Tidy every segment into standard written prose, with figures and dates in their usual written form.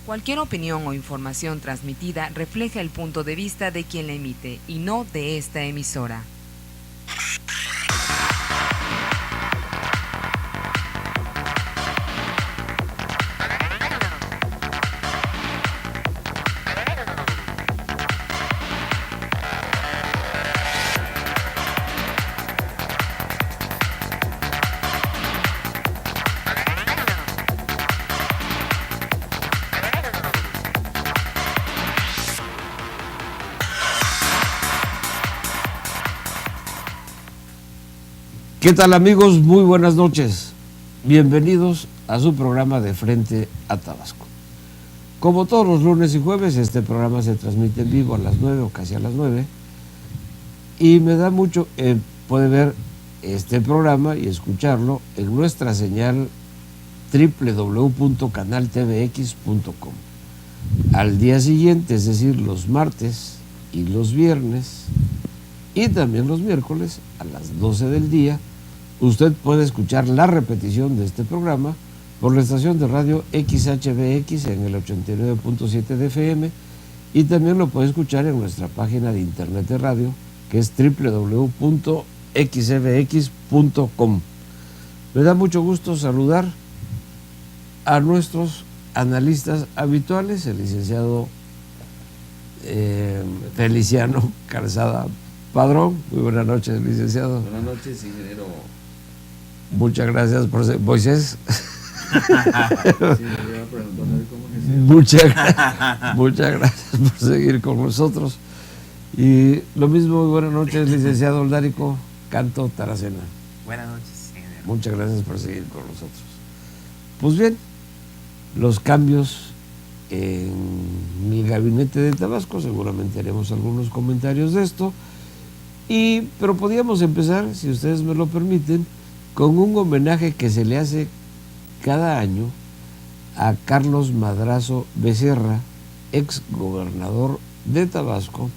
Cualquier opinión o información transmitida refleja el punto de vista de quien la emite y no de esta emisora. ¿Qué tal, amigos? Muy buenas noches. Bienvenidos a su programa de Frente a Tabasco. Como todos los lunes y jueves, este programa se transmite en vivo a las 9 o casi a las 9. Y me da mucho poder ver este programa y escucharlo en nuestra señal www.canaltvx.com. Al día siguiente, es decir, los martes y los viernes y también los miércoles a las 12 del día, usted puede escuchar la repetición de este programa por la estación de radio XHBX en el 89.7 de FM y también lo puede escuchar en nuestra página de internet de radio, que es www.xbx.com. Me da mucho gusto saludar a nuestros analistas habituales, el licenciado Feliciano Calzada Padrón. Muy buenas noches, licenciado. Buenas noches, ingeniero. Muchas gracias por ser... Moisés. Muchas gracias por seguir con nosotros. Y lo mismo, muy buenas noches, licenciado Oldárico Canto Taracena. Buenas noches, ingeniero. Muchas gracias por seguir con nosotros. Pues bien, los cambios en el gabinete de Tabasco, seguramente haremos algunos comentarios de esto, pero podríamos empezar, si ustedes me lo permiten, con un homenaje que se le hace cada año a Carlos Madrazo Becerra, ex gobernador de Tabasco,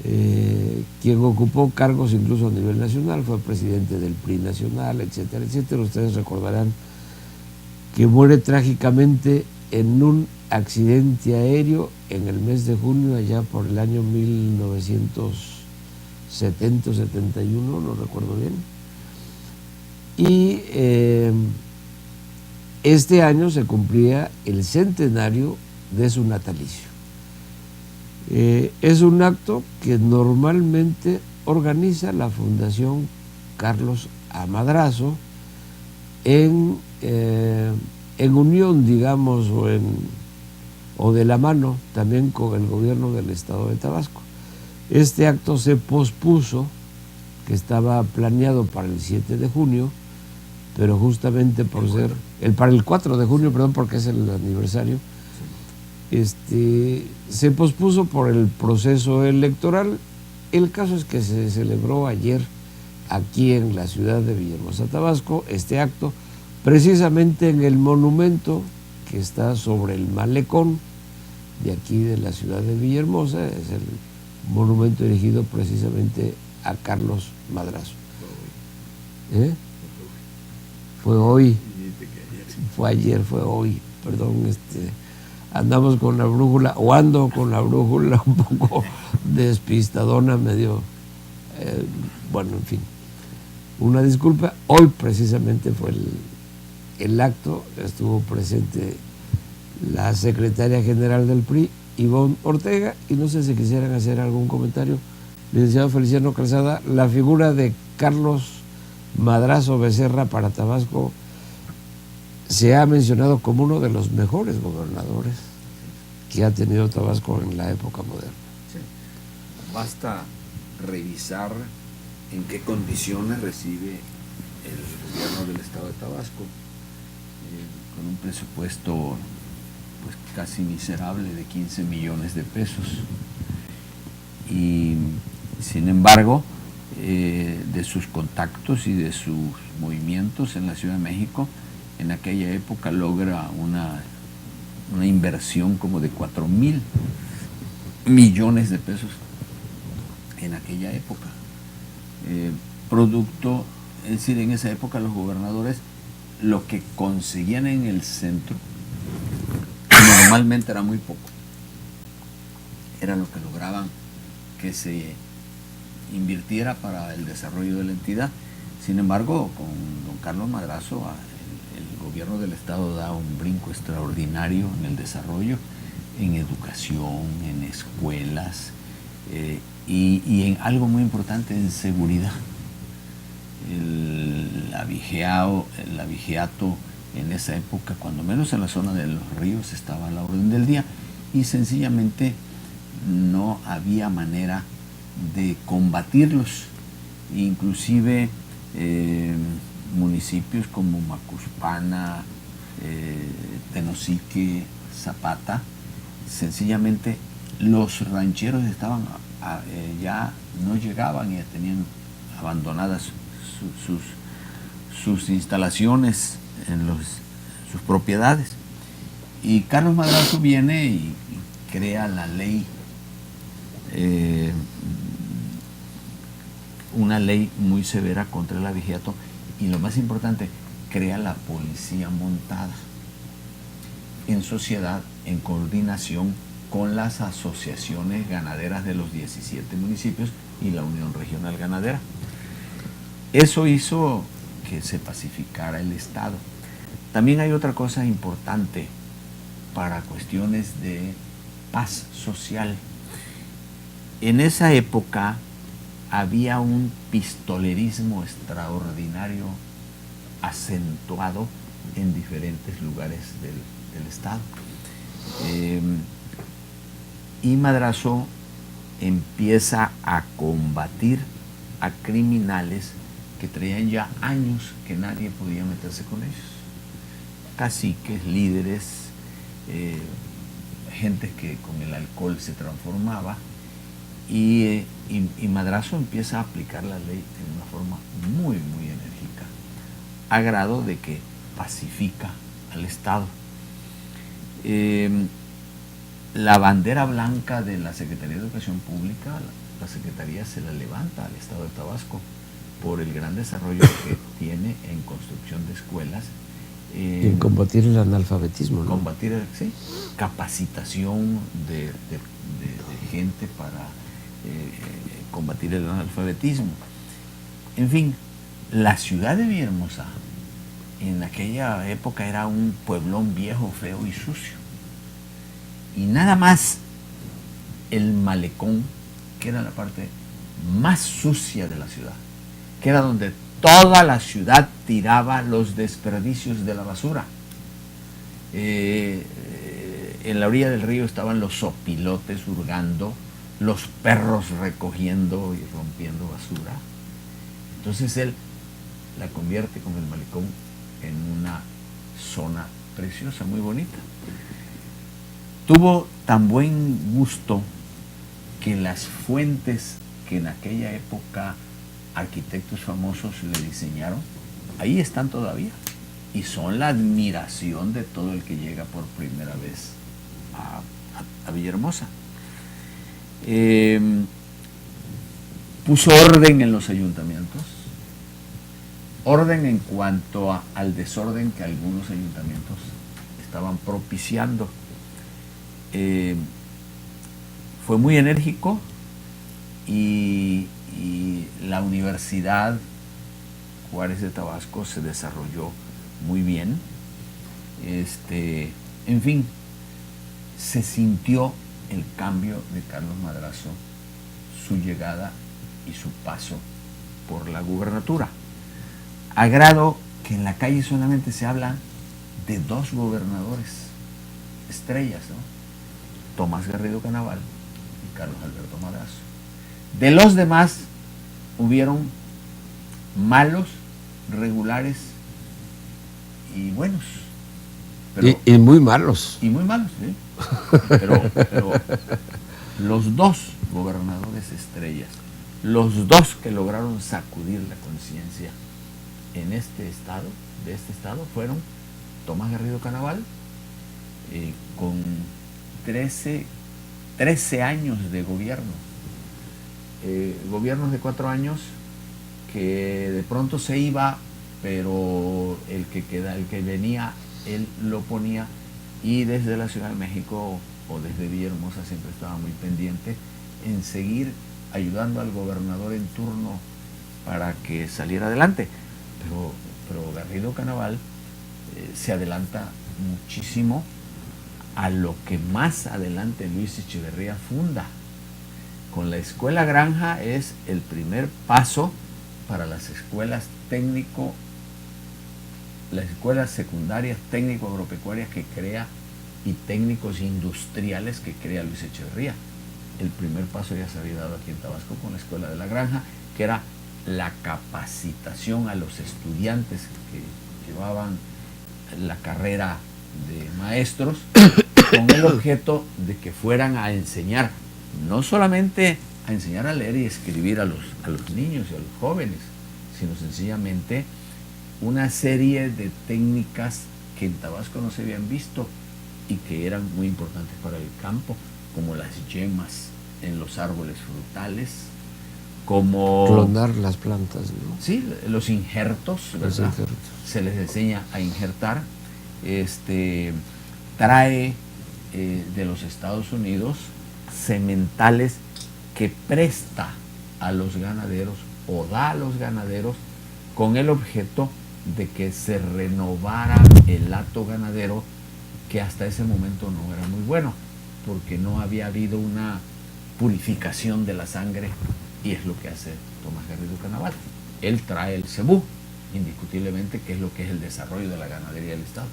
quien ocupó cargos incluso a nivel nacional, fue presidente del PRI nacional, etcétera, etcétera. Ustedes recordarán que muere trágicamente en un accidente aéreo en el mes de junio, allá por el año 1970 o 71, no recuerdo bien. Y este año se cumplía el centenario de su natalicio. Es un acto que normalmente organiza la Fundación Carlos A. Madrazo en unión, digamos, o de la mano también con el gobierno del estado de Tabasco. Este acto se pospuso, que estaba planeado para el 7 de junio, pero justamente por ser para el 4 de junio, perdón, porque es el aniversario, se pospuso por el proceso electoral. El caso es que se celebró ayer aquí en la ciudad de Villahermosa, Tabasco, este acto, precisamente en el monumento que está sobre el malecón de aquí de la ciudad de Villahermosa. Es el monumento dirigido precisamente a Carlos Madrazo. Fue hoy, fue ayer, fue hoy, perdón, andamos con la brújula, o ando con la brújula un poco despistadona, medio, bueno, en fin, una disculpa. Hoy precisamente fue el acto, estuvo presente la secretaria general del PRI, Ivonne Ortega, y no sé si quisieran hacer algún comentario. Licenciado Feliciano Calzada, la figura de Carlos Madrazo Becerra para Tabasco se ha mencionado como uno de los mejores gobernadores que ha tenido Tabasco en la época moderna. Sí. Basta revisar en qué condiciones recibe el gobierno del estado de Tabasco, con un presupuesto pues casi miserable de 15 millones de pesos. Y sin embargo, de sus contactos y de sus movimientos en la Ciudad de México, en aquella época logra una inversión como de 4,000 millones de pesos en aquella época. Producto, es decir, en esa época los gobernadores lo que conseguían en el centro normalmente era muy poco. Era lo que lograban que se invirtiera para el desarrollo de la entidad. Sin embargo, con don Carlos Madrazo, el gobierno del estado da un brinco extraordinario en el desarrollo, en educación, en escuelas, y en algo muy importante, en seguridad. El abigeato en esa época, cuando menos en la zona de los ríos, estaba a la orden del día, y sencillamente no había manera de combatirlos. Inclusive municipios como Macuspana, Tenosique, Zapata, sencillamente los rancheros estaban ya no llegaban, y tenían abandonadas sus instalaciones en sus propiedades. Y Carlos Madrazo viene y crea la ley, una ley muy severa contra el abigeato, y lo más importante, crea la policía montada en sociedad, en coordinación con las asociaciones ganaderas de los 17 municipios y la Unión Regional Ganadera. Eso hizo que se pacificara el estado. También hay otra cosa importante para cuestiones de paz social. En esa época había un pistolerismo extraordinario acentuado en diferentes lugares del estado. Y Madrazo empieza a combatir a criminales que traían ya años que nadie podía meterse con ellos. Caciques, líderes, gente que con el alcohol se transformaba, y Madrazo empieza a aplicar la ley de una forma muy, muy enérgica, a grado de que pacifica al Estado. La bandera blanca de la Secretaría de Educación Pública, la Secretaría se la levanta al Estado de Tabasco por el gran desarrollo que tiene en construcción de escuelas. En combatir el analfabetismo, ¿no? Combatir, sí, capacitación de gente para combatir el analfabetismo. En fin, la ciudad de Villahermosa en aquella época era un pueblón viejo, feo y sucio. Y nada más el malecón, que era la parte más sucia de la ciudad, que era donde toda la ciudad tiraba los desperdicios de la basura. En la orilla del río estaban los zopilotes hurgando, los perros recogiendo y rompiendo basura. Entonces él la convierte con el malecón en una zona preciosa, muy bonita. Tuvo tan buen gusto que las fuentes que en aquella época arquitectos famosos le diseñaron, ahí están todavía, y son la admiración de todo el que llega por primera vez a Villahermosa. Puso orden en los ayuntamientos, orden en cuanto al desorden que algunos ayuntamientos estaban propiciando. Fue muy enérgico, y la Universidad Juárez de Tabasco se desarrolló muy bien. En fin, se sintió el cambio de Carlos Madrazo, su llegada y su paso por la gubernatura, a grado que en la calle solamente se habla de dos gobernadores estrellas, ¿no? Tomás Garrido Canaval y Carlos Alberto Madrazo. De los demás hubieron malos, regulares y buenos. Pero, y muy malos. Y muy malos, ¿sí? Pero los dos gobernadores estrellas, los dos que lograron sacudir la conciencia en de este estado, fueron Tomás Garrido Canaval, con 13 años de gobierno. Gobiernos de 4 años que de pronto se iba, pero el que venía, él lo ponía, y desde la Ciudad de México o desde Villahermosa siempre estaba muy pendiente en seguir ayudando al gobernador en turno para que saliera adelante. Pero Garrido Canaval se adelanta muchísimo a lo que más adelante Luis Echeverría funda. Con la Escuela Granja es el primer paso para las escuelas las escuelas secundarias técnico-agropecuarias que crea y técnicos industriales que crea Luis Echeverría. El primer paso ya se había dado aquí en Tabasco con la Escuela de la Granja, que era la capacitación a los estudiantes que llevaban la carrera de maestros con el objeto de que fueran a enseñar, no solamente a enseñar a leer y escribir a los niños y a los jóvenes, sino sencillamente una serie de técnicas que en Tabasco no se habían visto y que eran muy importantes para el campo, como las yemas en los árboles frutales, como clonar las plantas, ¿no? Sí, los injertos, ¿verdad? Los injertos. Se les enseña a injertar. Trae de los Estados Unidos sementales que presta a los ganaderos o da a los ganaderos con el objeto de que se renovara el hato ganadero, que hasta ese momento no era muy bueno, porque no había habido una purificación de la sangre, y es lo que hace Tomás Garrido Canaval. Él trae el cebú, indiscutiblemente, que es lo que es el desarrollo de la ganadería del Estado,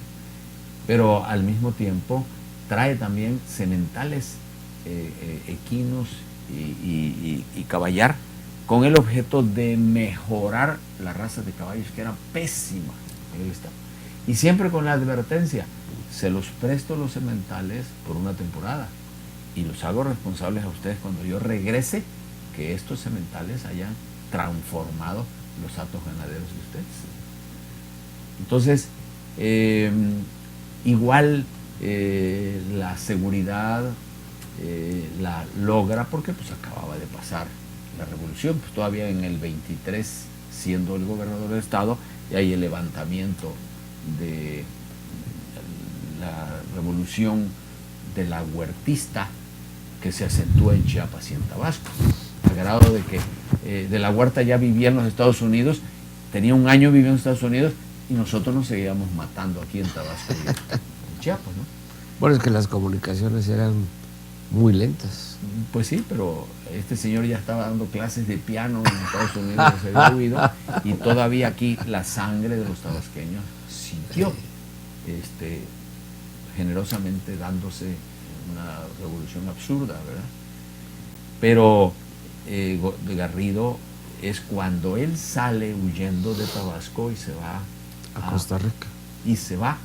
pero al mismo tiempo trae también sementales equinos y caballar, con el objeto de mejorar la raza de caballos, que era pésima en el Estado. Y siempre con la advertencia: se los presto los sementales por una temporada y los hago responsables a ustedes cuando yo regrese, que estos sementales hayan transformado los hatos ganaderos de ustedes. Entonces, igual la seguridad la logra porque pues acababa de pasar la revolución, pues todavía en el 23, siendo el gobernador del estado, y hay el levantamiento de la revolución de la huertista, que se acentúa en Chiapas y en Tabasco, al grado de que de la Huerta ya vivía en los Estados Unidos, tenía un año viviendo en Estados Unidos, y nosotros nos seguíamos matando aquí en Tabasco y en Chiapas, ¿no? Bueno, es que las comunicaciones eran muy lentas. Pues sí, pero este señor ya estaba dando clases de piano en Estados Unidos, se había huido, y todavía aquí la sangre de los tabasqueños siguió generosamente dándose una revolución absurda, ¿verdad? Pero Garrido es cuando él sale huyendo de Tabasco y se va a Costa Rica. Y se va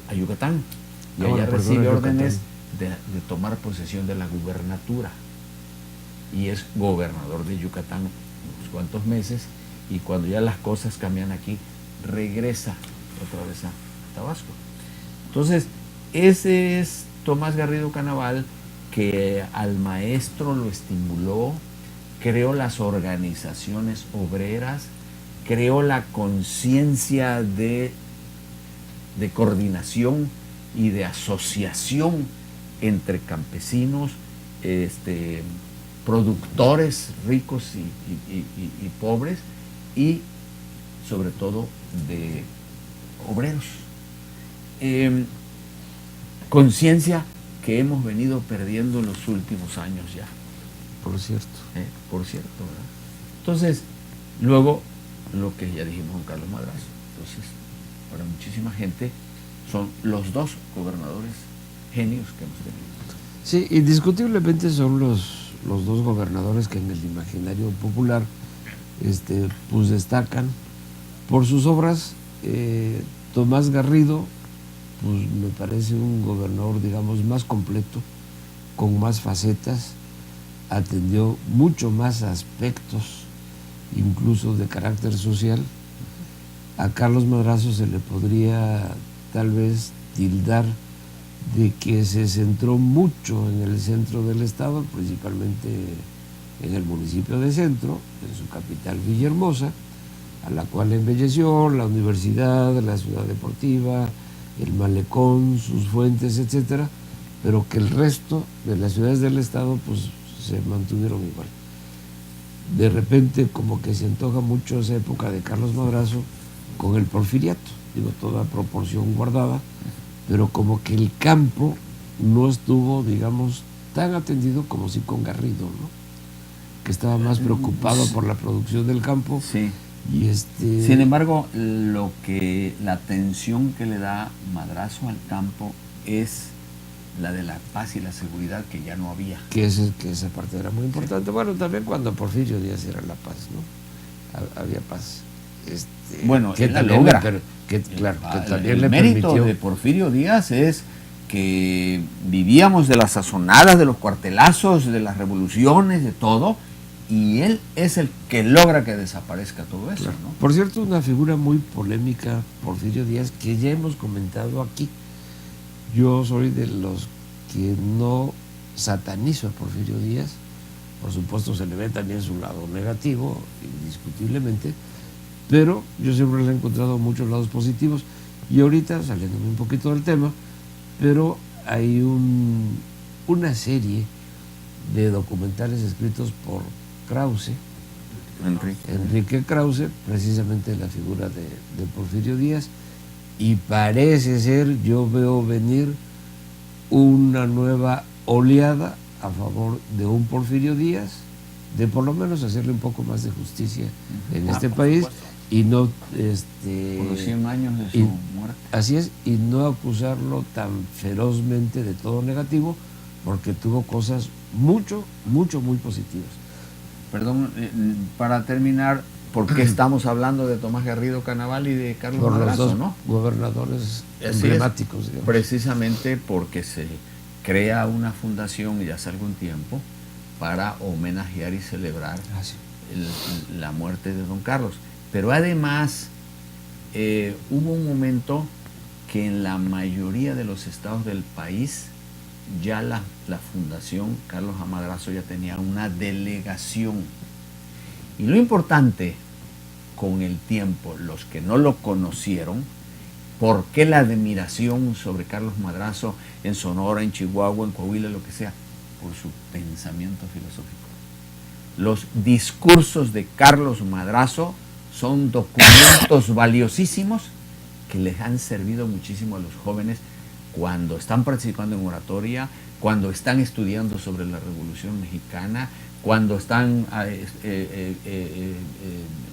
a Yucatán. Y allá recibe órdenes de tomar posesión de la gubernatura. Y es gobernador de Yucatán unos cuantos meses, y cuando ya las cosas cambian aquí, regresa otra vez a Tabasco. Entonces, ese es Tomás Garrido Canaval, que al maestro lo estimuló, creó las organizaciones obreras, creó la conciencia de coordinación y de asociación entre campesinos, productores ricos y pobres, y sobre todo de obreros. Conciencia que hemos venido perdiendo en los últimos años ya. Por cierto. Por cierto, ¿verdad? Entonces, luego, lo que ya dijimos con Carlos Madrazo. Entonces, para muchísima gente, son los dos gobernadores genios que hemos tenido. Sí, indiscutiblemente son los dos gobernadores que en el imaginario popular pues destacan por sus obras. Tomás Garrido, pues me parece un gobernador, digamos, más completo, con más facetas, atendió mucho más aspectos, incluso de carácter social. A Carlos Madrazo se le podría tal vez tildar de que se centró mucho en el centro del estado, principalmente en el municipio de Centro, en su capital Villahermosa, a la cual embelleció la universidad, la ciudad deportiva, el malecón, sus fuentes, etcétera, pero que el resto de las ciudades del estado pues se mantuvieron igual. De repente como que se antoja mucho esa época de Carlos Madrazo con el porfiriato, digo, toda proporción guardada, pero como que el campo no estuvo, digamos, tan atendido como sí con Garrido, ¿no? Que estaba más preocupado por la producción del campo. Sí. Y Sin embargo, la atención que le da Madrazo al campo es la de la paz y la seguridad, que ya no había. Que esa parte era muy importante. Sí. Bueno, también cuando Porfirio Díaz era la paz, ¿no? Había paz. Bueno, que él la también logra. Claro, que también el le mérito permitió. de Porfirio Díaz es que vivíamos de las sazonadas, de los cuartelazos, de las revoluciones, de todo, y él es el que logra que desaparezca todo eso, Claro. ¿no? Por cierto, una figura muy polémica, Porfirio Díaz, que ya hemos comentado aquí. Yo soy de los que no satanizo a Porfirio Díaz. Por supuesto se le ve también su lado negativo, indiscutiblemente, pero yo siempre le he encontrado muchos lados positivos. Y ahorita, saliéndome un poquito del tema, pero hay una serie de documentales escritos por Krause, Enrique Krause, precisamente la figura de Porfirio Díaz, y parece ser, yo veo venir una nueva oleada a favor de un Porfirio Díaz, de por lo menos hacerle un poco más de justicia en este país, y no por los 100 años de su muerte. Así es, y no acusarlo tan ferozmente de todo negativo, porque tuvo cosas muy positivas. Perdón, para terminar, ¿por qué estamos hablando de Tomás Garrido Canaval y de Carlos Madrazo, los dos, ¿no? Gobernadores Así emblemáticos, digamos. Precisamente porque se crea una fundación ya hace algún tiempo para homenajear y celebrar la muerte de don Carlos. Pero además hubo un momento que en la mayoría de los estados del país ya la Fundación Carlos Madrazo ya tenía una delegación. Y lo importante, con el tiempo, los que no lo conocieron, ¿por qué la admiración sobre Carlos Madrazo en Sonora, en Chihuahua, en Coahuila, lo que sea? Por su pensamiento filosófico. Los discursos de Carlos Madrazo son documentos valiosísimos que les han servido muchísimo a los jóvenes cuando están participando en oratoria, cuando están estudiando sobre la Revolución Mexicana, cuando están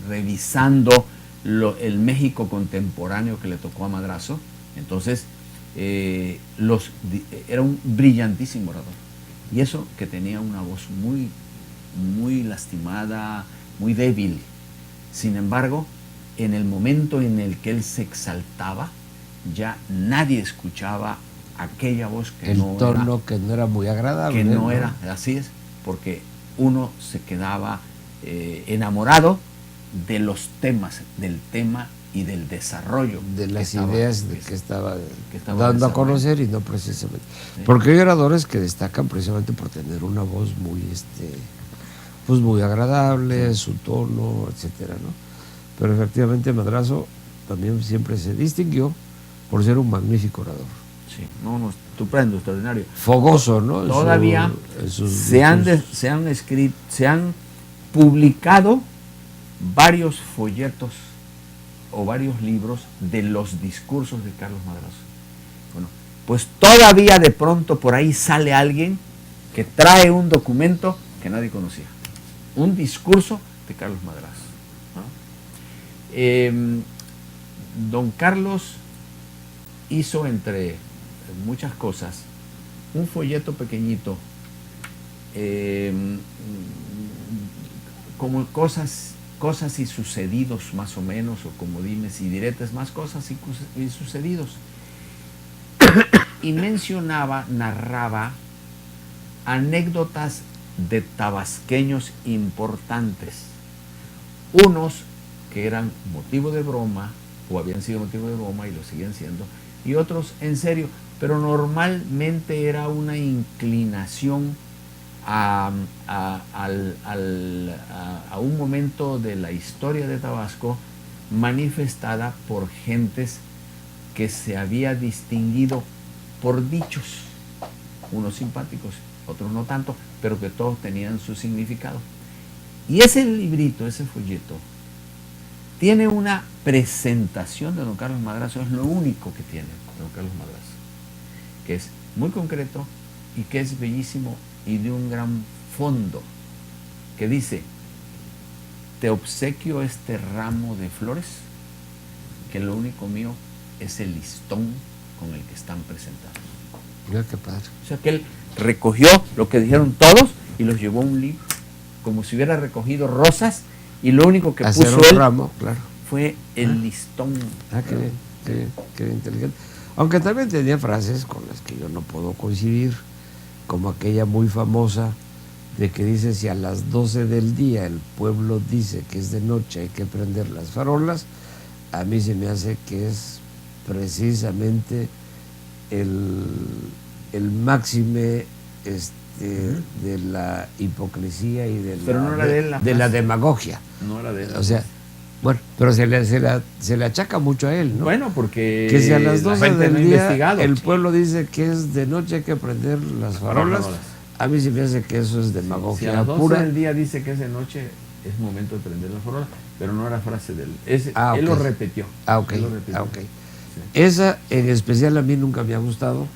revisando el México contemporáneo que le tocó a Madrazo. Entonces, era un brillantísimo orador. Y eso que tenía una voz muy lastimada, muy débil. Sin embargo, en el momento en el que él se exaltaba, ya nadie escuchaba aquella voz que el tono que no era muy agradable. Que no era, así es, porque uno se quedaba enamorado de los temas, del tema y del desarrollo. De las ideas que estaba dando a conocer, y no precisamente. Sí. Porque hay oradores que destacan precisamente por tener una voz muy, pues muy agradable, sí, su tono, etcétera, ¿no? Pero efectivamente Madrazo también siempre se distinguió por ser un magnífico orador. Sí, no, estupendo, extraordinario. Fogoso, ¿no? Todavía se han publicado varios folletos o varios libros de los discursos de Carlos Madrazo. Bueno, pues todavía de pronto por ahí sale alguien que trae un documento que nadie conocía. Un discurso de Carlos Madrazo, ¿no? Don Carlos hizo, entre muchas cosas, un folleto pequeñito, como cosas y sucedidos más o menos, o como dimes y diretes, más cosas y sucedidos. Y narraba anécdotas de tabasqueños importantes, unos que eran motivo de broma, o habían sido motivo de broma y lo siguen siendo, y otros en serio, pero normalmente era una inclinación a un momento de la historia de Tabasco manifestada por gentes que se había distinguido por dichos, unos simpáticos, otros no tanto, pero que todos tenían su significado. Y ese librito, ese folleto, tiene una presentación de don Carlos Madrazo, es lo único que tiene don Carlos Madrazo, que es muy concreto y que es bellísimo y de un gran fondo, que dice: te obsequio este ramo de flores, que lo único mío es el listón con el que están presentados. Mira qué padre. O sea que él recogió lo que dijeron todos y los llevó a un libro, como si hubiera recogido rosas, y lo único que hacer puso un él ramo, claro. fue el listón. Qué bien, qué bien, inteligente. Aunque también tenía frases con las que yo no puedo coincidir, como aquella muy famosa de que dice: si a las 12 del día el pueblo dice que es de noche, hay que prender las farolas. A mí se me hace que es precisamente el máxime de la hipocresía y de, pero la, no era de, él de la demagogia. No era de él. O sea, bueno, pero se le achaca mucho a él, ¿no? Bueno, porque que si a las 12 del no día el pueblo dice que es de noche, hay que prender las farolas. A mí se me hace que eso es demagogia si a las 12 pura. del día dice que es de noche, es momento de prender las farolas, pero no era frase de él. Okay. Él lo repitió. Okay. Sí. Esa en especial a mí nunca me ha gustado.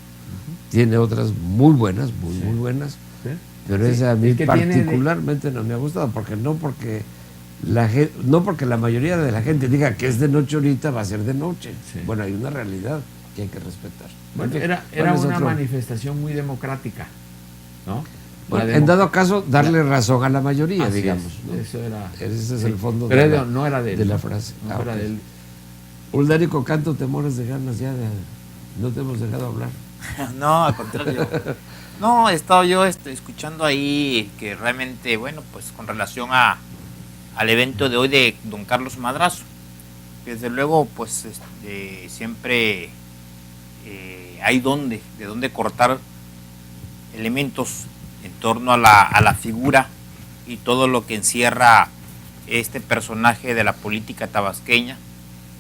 Tiene otras muy buenas, muy buenas, ¿sí? Pero esa a mí particularmente no me ha gustado, porque no porque la mayoría de la gente diga que es de noche ahorita, va a ser de noche. Sí. Bueno, hay una realidad que hay que respetar. Bueno, era una manifestación muy democrática, ¿no? Bueno, en dado caso, darle razón a la mayoría, digamos. ¿no? Ese es el fondo pero no era de él, de la frase. No era de él. Uldarico Canto, te mueres de ganas ya no te hemos dejado hablar. No, al contrario. No, he estado yo escuchando ahí que realmente, bueno, pues con relación al evento de hoy de don Carlos Madrazo, desde luego, pues siempre hay de dónde cortar elementos en torno a la figura y todo lo que encierra este personaje de la política tabasqueña,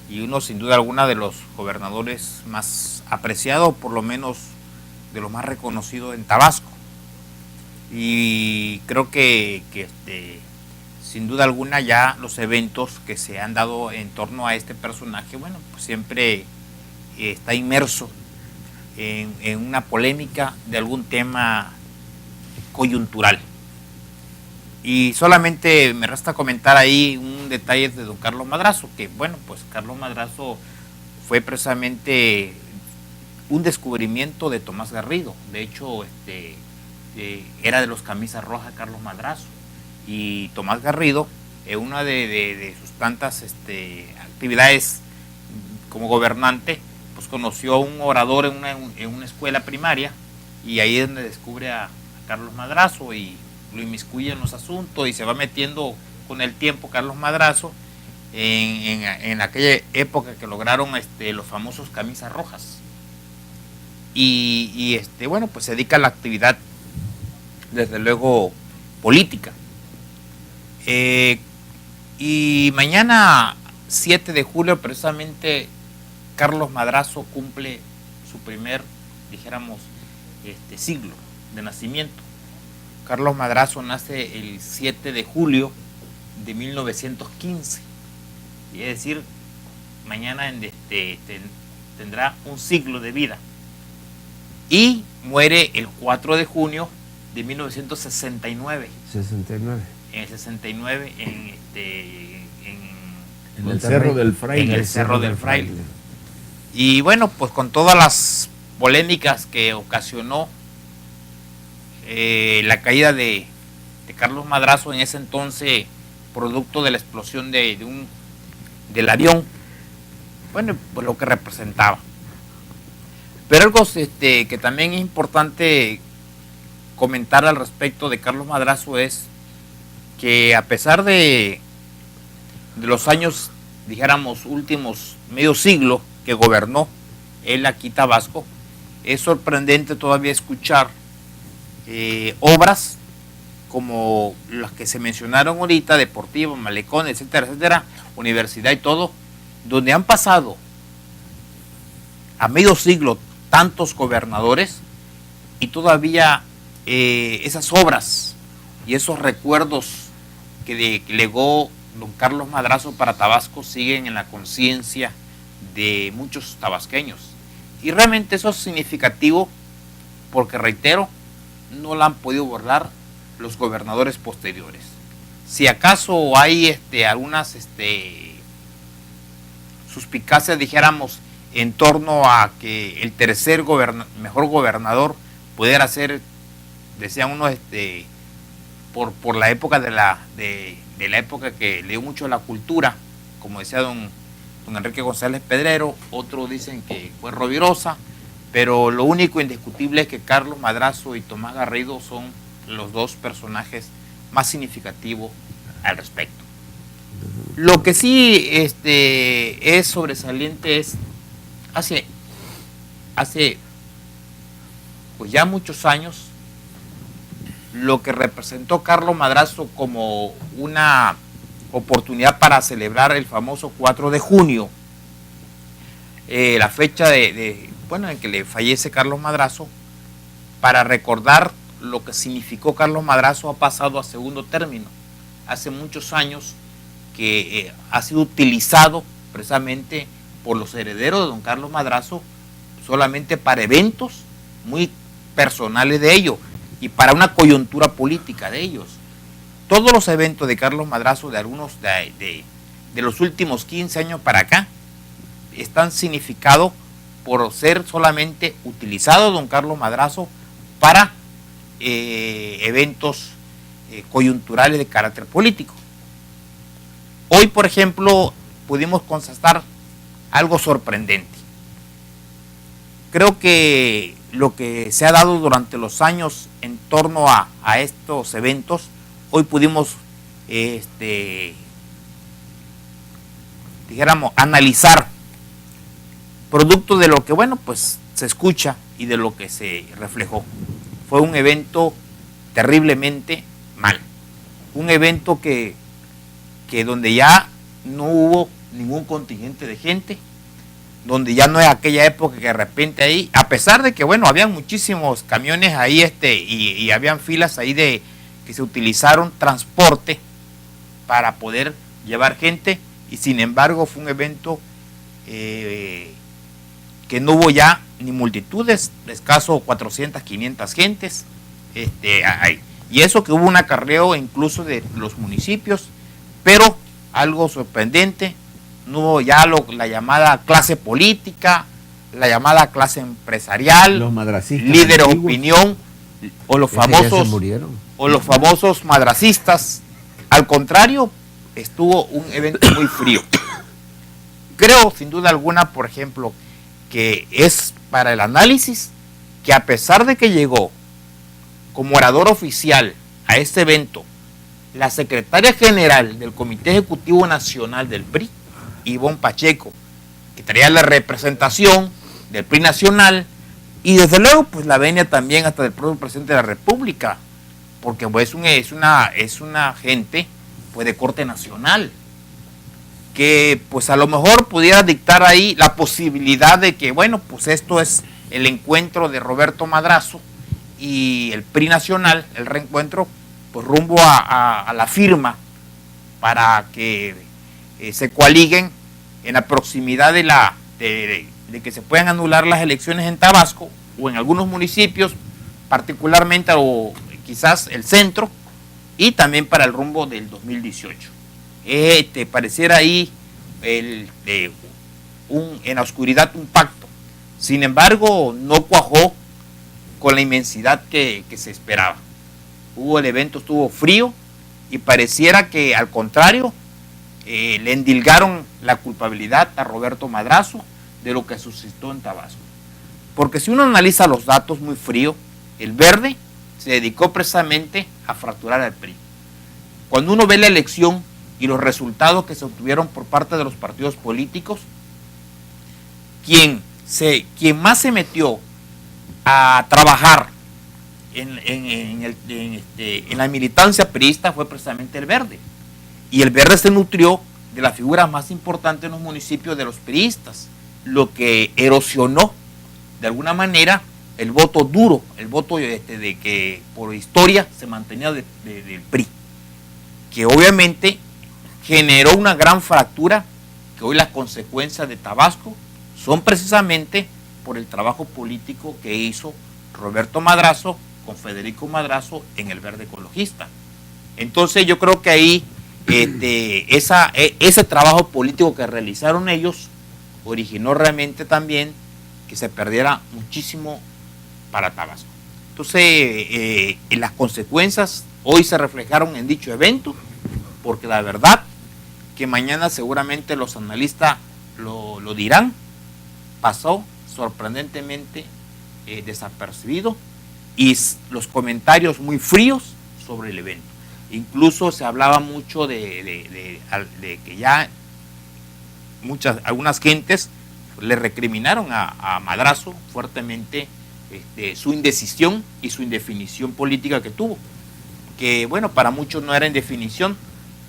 y uno sin duda alguna de los gobernadores más apreciados, por lo menos de los más reconocidos en Tabasco. Y creo que sin duda alguna ya los eventos que se han dado en torno a este personaje, bueno, pues siempre está inmerso en una polémica de algún tema coyuntural. Y solamente me resta comentar ahí un detalle de don Carlos Madrazo, que bueno, pues Carlos Madrazo fue precisamente un descubrimiento de Tomás Garrido. De hecho, era de los camisas rojas Carlos Madrazo, y Tomás Garrido, una de sus tantas actividades como gobernante, pues conoció a un orador en una escuela primaria, y ahí es donde descubre a Carlos Madrazo y lo inmiscuye en los asuntos, y se va metiendo con el tiempo Carlos Madrazo en aquella época que lograron los famosos camisas rojas. Y bueno, pues se dedica a la actividad, desde luego, política. Y mañana, 7 de julio, precisamente, Carlos Madrazo cumple su primer, dijéramos, siglo de nacimiento. Carlos Madrazo nace el 7 de julio de 1915. Y es decir, mañana tendrá un siglo de vida. Y muere el 4 de junio de 1969. 69. En el 69, en el Cerro del Fraile. En el Cerro del Fraile. Y bueno, pues con todas las polémicas que ocasionó la caída de Carlos Madrazo en ese entonces, producto de la explosión del avión, bueno, pues lo que representaba. Pero algo que también es importante comentar al respecto de Carlos Madrazo es que, a pesar de los años, dijéramos, últimos medio siglo que gobernó él aquí Tabasco, es sorprendente todavía escuchar obras como las que se mencionaron ahorita, Deportivo, Malecón, etcétera, etcétera, universidad y todo, donde han pasado a medio siglo tantos gobernadores y todavía esas obras y esos recuerdos que legó don Carlos Madrazo para Tabasco siguen en la conciencia de muchos tabasqueños. Y realmente eso es significativo porque, reitero, no la han podido borrar los gobernadores posteriores. Si acaso hay algunas suspicacias, dijéramos, en torno a que el tercer mejor gobernador pudiera ser, decían unos, por la época de la época que le dio mucho a la cultura, como decía don Enrique González Pedrero, otros dicen que fue Rovirosa, pero lo único indiscutible es que Carlos Madrazo y Tomás Garrido son los dos personajes más significativos al respecto. Lo que sí es sobresaliente es hace pues ya muchos años lo que representó Carlos Madrazo como una oportunidad para celebrar el famoso 4 de junio, la fecha en que le fallece Carlos Madrazo, para recordar lo que significó Carlos Madrazo. Ha pasado a segundo término. Hace muchos años que ha sido utilizado precisamente por los herederos de don Carlos Madrazo solamente para eventos muy personales de ellos y para una coyuntura política de ellos. Todos los eventos de Carlos Madrazo, de algunos de los últimos 15 años para acá, están significados por ser solamente utilizado don Carlos Madrazo para eventos coyunturales de carácter político. Hoy, por ejemplo, pudimos constatar algo sorprendente. Creo que lo que se ha dado durante los años en torno a estos eventos, hoy pudimos, dijéramos, analizar, producto de lo que, pues se escucha y de lo que se reflejó. Fue un evento terriblemente mal. Un evento que donde ya no hubo ningún contingente de gente, donde ya no es aquella época que de repente ahí, a pesar de que, habían muchísimos camiones ahí y habían filas ahí que se utilizaron transporte para poder llevar gente, y sin embargo fue un evento que no hubo ya ni multitudes, escaso 400, 500 gentes, y eso que hubo un acarreo incluso de los municipios, pero algo sorprendente, no hubo ya la llamada clase política, la llamada clase empresarial, los madracistas, líderes de opinión, o los famosos madracistas. Al contrario, estuvo un evento muy frío. Creo, sin duda alguna, por ejemplo, que es para el análisis que, a pesar de que llegó como orador oficial a este evento la secretaria general del Comité Ejecutivo Nacional del PRI, Ivonne Pacheco, que traía la representación del PRI nacional, y desde luego pues la venia también hasta del propio presidente de la República, porque pues es una gente pues de corte nacional, que pues a lo mejor pudiera dictar ahí la posibilidad de que pues esto es el encuentro de Roberto Madrazo y el PRI nacional, el reencuentro pues rumbo a la firma para que se coaliguen en la proximidad de que se puedan anular las elecciones en Tabasco o en algunos municipios, particularmente o quizás el centro, y también para el rumbo del 2018. Pareciera ahí en la oscuridad un pacto. Sin embargo, no cuajó con la inmensidad que se esperaba. El evento estuvo frío y pareciera que, al contrario, le endilgaron la culpabilidad a Roberto Madrazo de lo que suscitó en Tabasco. Porque si uno analiza los datos muy frío, el Verde se dedicó precisamente a fracturar al PRI. Cuando uno ve la elección y los resultados que se obtuvieron por parte de los partidos políticos, quien más se metió a trabajar en la militancia priista fue precisamente el Verde. Y el Verde se nutrió de la figura más importante en los municipios de los priistas, lo que erosionó de alguna manera el voto duro, el voto de que por historia se mantenía del PRI, que obviamente generó una gran fractura, que hoy las consecuencias de Tabasco son precisamente por el trabajo político que hizo Roberto Madrazo con Federico Madrazo en el Verde Ecologista. Entonces yo creo que ahí ese trabajo político que realizaron ellos originó realmente también que se perdiera muchísimo para Tabasco. Entonces las consecuencias hoy se reflejaron en dicho evento, porque la verdad que mañana seguramente los analistas lo dirán, pasó sorprendentemente desapercibido, y los comentarios muy fríos sobre el evento. Incluso se hablaba mucho de que ya algunas gentes le recriminaron a Madrazo fuertemente su indecisión y su indefinición política que tuvo, que bueno, para muchos no era indefinición,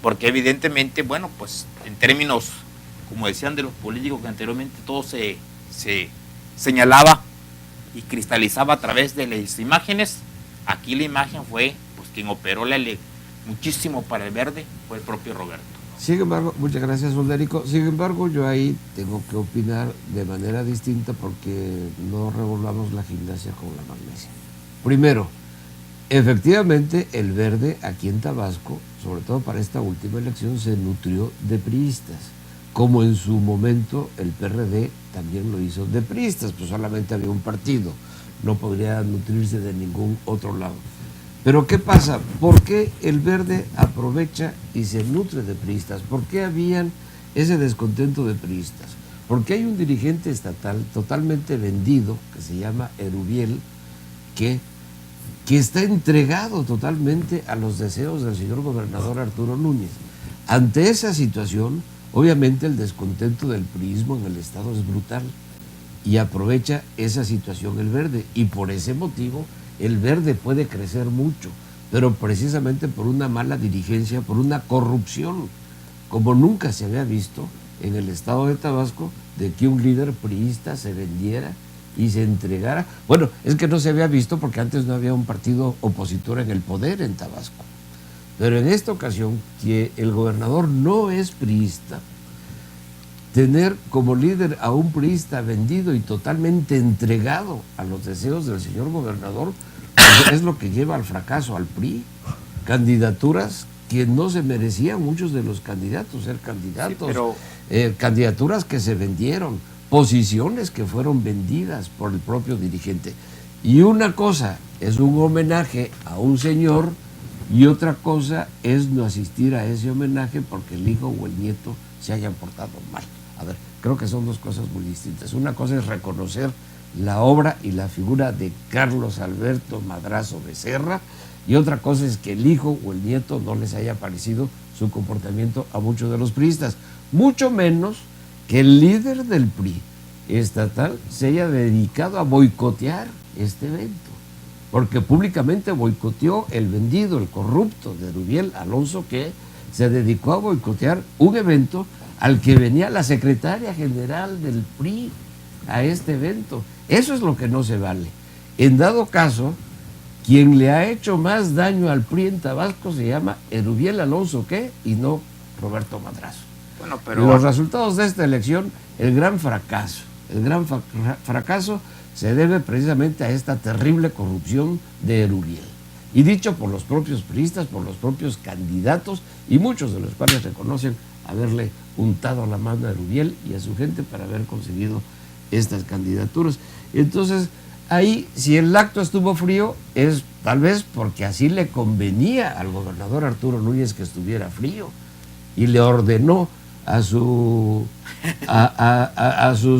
porque evidentemente, bueno, pues en términos, como decían de los políticos que anteriormente todo se señalaba y cristalizaba a través de las imágenes, aquí la imagen fue, pues quien operó muchísimo para el Verde fue el propio Roberto. Sin embargo, muchas gracias, Soldérico. Sin embargo, yo ahí tengo que opinar de manera distinta, porque no revolvamos la gimnasia con la magnesia. Primero, efectivamente, el Verde aquí en Tabasco, sobre todo para esta última elección, se nutrió de priistas, como en su momento el PRD también lo hizo de priistas, pues solamente había un partido, no podría nutrirse de ningún otro lado. Pero ¿qué pasa? ¿Por qué el Verde aprovecha y se nutre de priistas? ¿Por qué habían ese descontento de priistas? Porque hay un dirigente estatal totalmente vendido, que se llama Erubiel, que está entregado totalmente a los deseos del señor gobernador Arturo Núñez. Ante esa situación, obviamente el descontento del priismo en el estado es brutal, y aprovecha esa situación el Verde, y por ese motivo el Verde puede crecer mucho, pero precisamente por una mala dirigencia, por una corrupción, como nunca se había visto en el estado de Tabasco, de que un líder priista se vendiera y se entregara. Bueno, es que no se había visto porque antes no había un partido opositor en el poder en Tabasco. Pero en esta ocasión, que el gobernador no es priista, tener como líder a un priista vendido y totalmente entregado a los deseos del señor gobernador, pues es lo que lleva al fracaso al PRI. Candidaturas que no se merecían muchos de los candidatos ser candidatos, sí, pero candidaturas que se vendieron, posiciones que fueron vendidas por el propio dirigente. Y una cosa es un homenaje a un señor, y otra cosa es no asistir a ese homenaje porque el hijo o el nieto se hayan portado mal. A ver, creo que son dos cosas muy distintas. Una cosa es reconocer la obra y la figura de Carlos Alberto Madrazo Becerra, y otra cosa es que el hijo o el nieto no les haya parecido su comportamiento a muchos de los priistas, mucho menos que el líder del PRI estatal se haya dedicado a boicotear este evento, porque públicamente boicoteó el vendido, el corrupto de Erubiel Alonso, que se dedicó a boicotear un evento al que venía la secretaria general del PRI a este evento. Eso es lo que no se vale. En dado caso, quien le ha hecho más daño al PRI en Tabasco se llama Erubiel Alonso, ¿qué? Y no Roberto Madrazo. Bueno, pero... Y los resultados de esta elección, el gran fracaso se debe precisamente a esta terrible corrupción de Erubiel. Y dicho por los propios priistas, por los propios candidatos, y muchos de los cuales reconocen haberle untado la mano a Erubiel y a su gente para haber conseguido estas candidaturas. Entonces, ahí, si el acto estuvo frío, es tal vez porque así le convenía al gobernador Arturo Núñez que estuviera frío, y le ordenó a su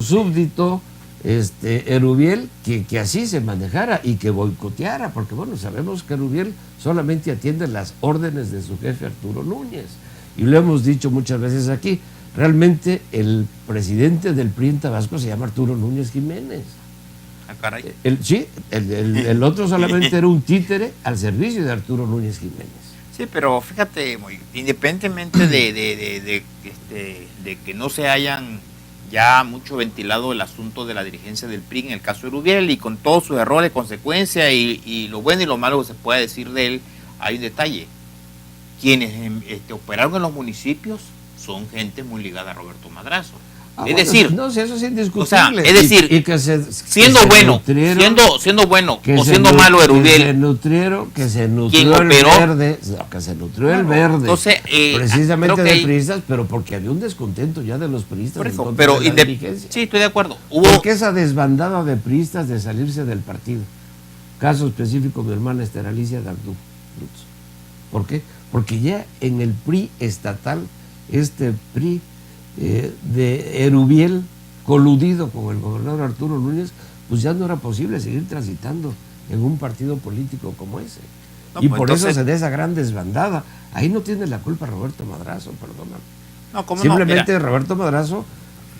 súbdito Erubiel que así se manejara y que boicoteara, porque bueno, sabemos que Erubiel solamente atiende las órdenes de su jefe Arturo Núñez, y lo hemos dicho muchas veces aquí. Realmente el presidente del PRI en Tabasco se llama Arturo Núñez Jiménez. Ah, caray. El otro solamente era un títere al servicio de Arturo Núñez Jiménez. Sí, pero fíjate, independientemente de que no se hayan ya mucho ventilado el asunto de la dirigencia del PRI en el caso de Erubiel, y con todos sus errores, consecuencias y lo bueno y lo malo que se puede decir de él, hay un detalle. Quienes operaron en los municipios son gente muy ligada a Roberto Madrazo. Es decir, no, si eso es indiscutible. O sea, es decir, y que siendo bueno o siendo malo Erubiel, que se nutrió el verde, entonces, precisamente de priistas, pero porque había un descontento ya de los priistas. Por eso, pero de la dirigencia. Sí, estoy de acuerdo. ¿Por qué esa desbandada de priistas de salirse del partido? Caso específico, mi hermana Esther Alicia Dardú. ¿Por qué? Porque ya en el PRI estatal, PRI de Erubiel, coludido con el gobernador Arturo Núñez, pues ya no era posible seguir transitando en un partido político como ese. No, y pues por entonces, eso se da esa gran desbandada. Ahí no tiene la culpa Roberto Madrazo, perdóname. No, ¿cómo simplemente no? Roberto Madrazo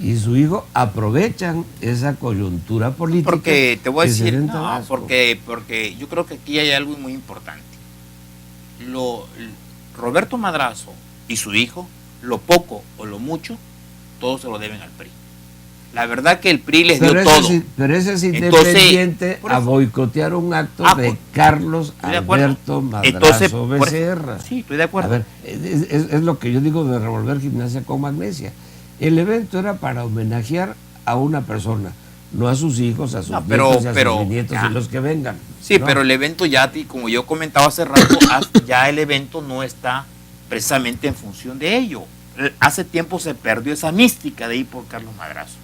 y su hijo aprovechan esa coyuntura política. Porque te voy a decir, porque yo creo que aquí hay algo muy importante. Roberto Madrazo y su hijo, lo poco o lo mucho, todo se lo deben al PRI. La verdad que el PRI les dio todo. Pero ese es independiente a boicotear un acto de Carlos Alberto Madrazo Becerra. Sí, estoy de acuerdo. A ver, es lo que yo digo de revolver gimnasia con magnesia. El evento era para homenajear a una persona, no a sus hijos, a sus nietos y a sus nietos y los que vengan. Sí, ¿no? Pero el evento ya, como yo comentaba hace rato, ya el evento no está precisamente en función de ello. Hace tiempo se perdió esa mística de ir por Carlos Madrazo.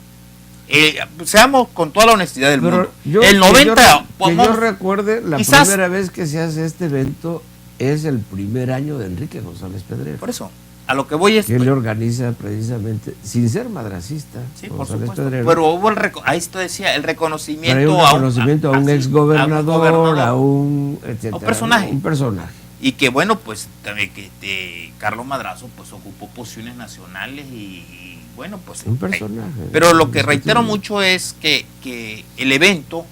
Seamos con toda la honestidad del mundo. El 90... Que yo recuerde, la primera vez que se hace este evento es el primer año de Enrique González Pedrero. Por eso, a lo que voy es... Que le organiza precisamente, sin ser madracista, sí, González por supuesto. Pedrero. Pero hubo ahí esto decía, el reconocimiento a un exgobernador, a un personaje. Un personaje. Y que bueno, pues también Carlos Madrazo pues ocupó posiciones nacionales y bueno, pues un personaje. Pero lo que reitero mucho es que el evento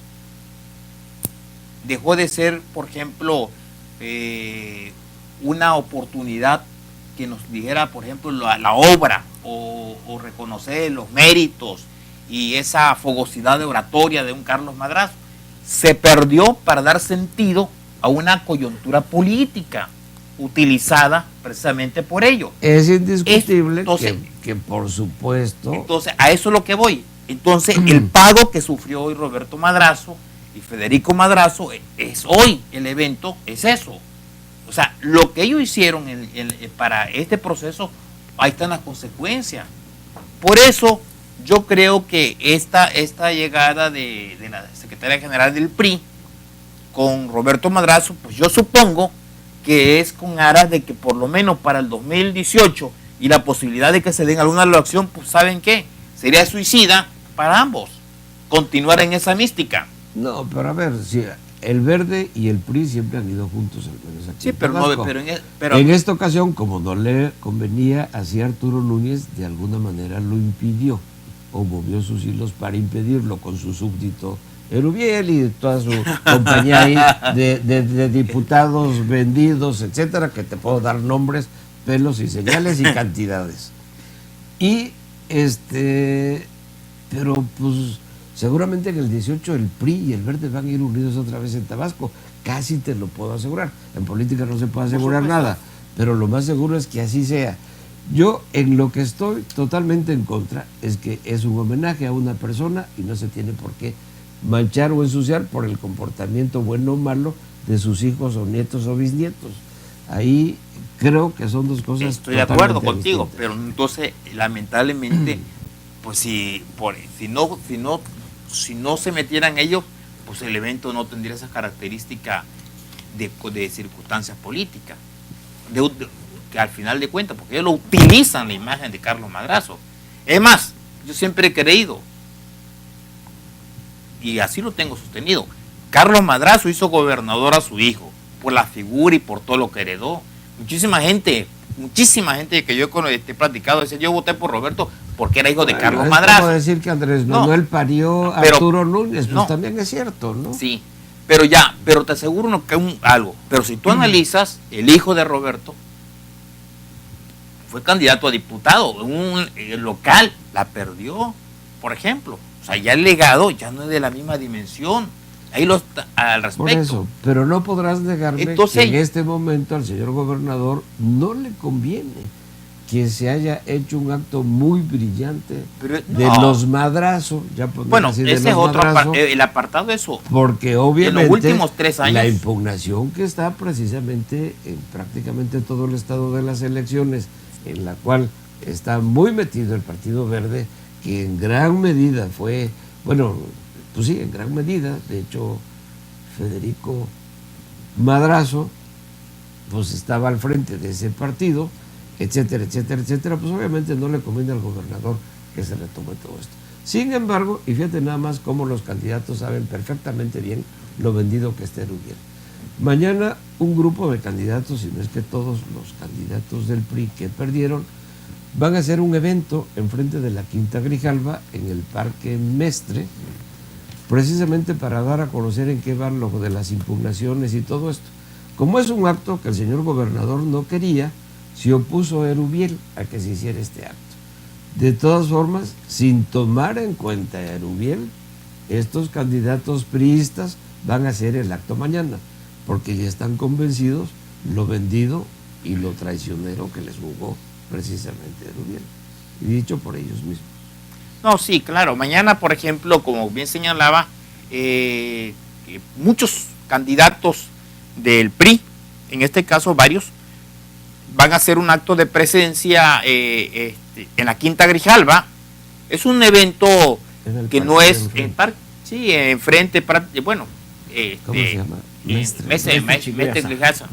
dejó de ser, por ejemplo, una oportunidad que nos dijera, por ejemplo, la obra o reconocer los méritos y esa fogosidad de oratoria de un Carlos Madrazo. Se perdió para dar sentido a una coyuntura política utilizada precisamente por ello. Es indiscutible que por supuesto... Entonces, a eso es lo que voy. Entonces, el pago que sufrió hoy Roberto Madrazo y Federico Madrazo es hoy, el evento es eso. O sea, lo que ellos hicieron para este proceso, ahí están las consecuencias. Por eso, yo creo que esta llegada de la secretaria general del PRI con Roberto Madrazo, pues yo supongo que es con aras de que por lo menos para el 2018 y la posibilidad de que se den alguna elección, pues ¿saben qué? Sería suicida para ambos continuar en esa mística. No, pero a ver, si el Verde y el PRI siempre han ido juntos. Sí, pero en esta ocasión, como no le convenía, así Arturo Núñez de alguna manera lo impidió o movió sus hilos para impedirlo con su súbdito Erubiel y toda su compañía ahí de diputados vendidos, etcétera, que te puedo dar nombres, pelos y señales y cantidades. Y pero pues seguramente en el 18 el PRI y el Verde van a ir unidos otra vez en Tabasco, casi te lo puedo asegurar. En política no se puede asegurar nada, pero lo más seguro es que así sea. Yo en lo que estoy totalmente en contra es que es un homenaje a una persona y no se tiene por qué manchar o ensuciar por el comportamiento bueno o malo de sus hijos o nietos o bisnietos. Ahí creo que son dos cosas. Estoy de acuerdo contigo, distintas. Pero entonces lamentablemente pues si no se metieran ellos, pues el evento no tendría esa característica de circunstancias políticas, que al final de cuentas, porque ellos lo utilizan la imagen de Carlos Madrazo. Es más, yo siempre he creído, y así lo tengo sostenido, Carlos Madrazo hizo gobernador a su hijo, por la figura y por todo lo que heredó. Muchísima gente que yo he platicado, dice, yo voté por Roberto porque era hijo de Carlos Madrazo. No decir que Andrés Manuel parió a Arturo Núñez, pues también es cierto, ¿no? Sí, pero te aseguro algo, pero si tú analizas, el hijo de Roberto fue candidato a diputado, un local, la perdió, por ejemplo. O sea, ya el legado ya no es de la misma dimensión. Ahí lo está al respecto. Por eso, pero no podrás negarme Entonces, que en este momento al señor gobernador no le conviene que se haya hecho un acto muy brillante de los madrazos, ya bueno, así, ese es otro el apartado de eso. Porque obviamente en los últimos 3 años, la impugnación que está precisamente en prácticamente todo el estado de las elecciones, en la cual está muy metido el Partido Verde, que en gran medida fue, bueno, pues sí, en gran medida, de hecho, Federico Madrazo, pues estaba al frente de ese partido, etcétera, etcétera, etcétera, pues obviamente no le conviene al gobernador que se retome todo esto. Sin embargo, y fíjate nada más cómo los candidatos saben perfectamente bien lo vendido que está Erubiel. Mañana un grupo de candidatos, si no es que todos los candidatos del PRI que perdieron, van a hacer un evento enfrente de la Quinta Grijalva en el Parque Mestre, precisamente para dar a conocer en qué van lo de las impugnaciones y todo esto. Como es un acto que el señor gobernador no quería, se opuso Erubiel a que se hiciera este acto. De todas formas, sin tomar en cuenta a Erubiel, estos candidatos priistas van a hacer el acto mañana, porque ya están convencidos lo vendido y lo traicionero que les jugó precisamente Erubiel, y dicho por ellos mismos. No, sí, claro. Mañana, por ejemplo, como bien señalaba, muchos candidatos del PRI, en este caso varios, van a hacer un acto de presencia en la Quinta Grijalva. Es un evento que no es en parque, sí, enfrente, bueno, ¿cómo se llama? Mestre Grijalva.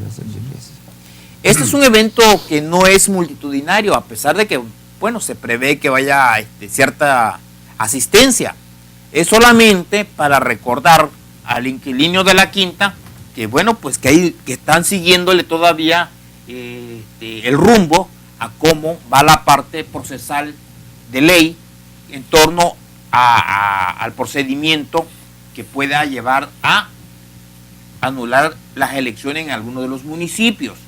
Este es un evento que no es multitudinario, a pesar de que, bueno, se prevé que vaya cierta asistencia. Es solamente para recordar al inquilino de la Quinta que, bueno, pues que están siguiéndole todavía el rumbo a cómo va la parte procesal de ley en torno al procedimiento que pueda llevar a anular las elecciones en algunos de los municipios.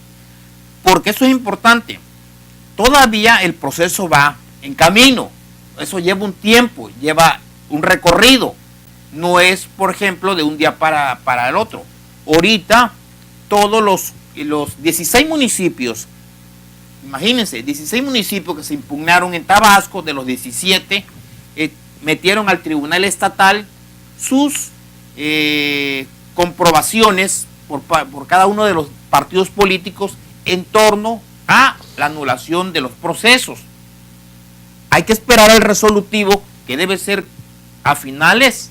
Porque eso es importante. Todavía el proceso va en camino. Eso lleva un tiempo, lleva un recorrido. No es, por ejemplo, de un día para el otro. Ahorita todos los 16 municipios, imagínense, 16 municipios que se impugnaron en Tabasco, de los 17, metieron al Tribunal Estatal sus comprobaciones por cada uno de los partidos políticos en torno a la anulación de los procesos. Hay que esperar al resolutivo, que debe ser a finales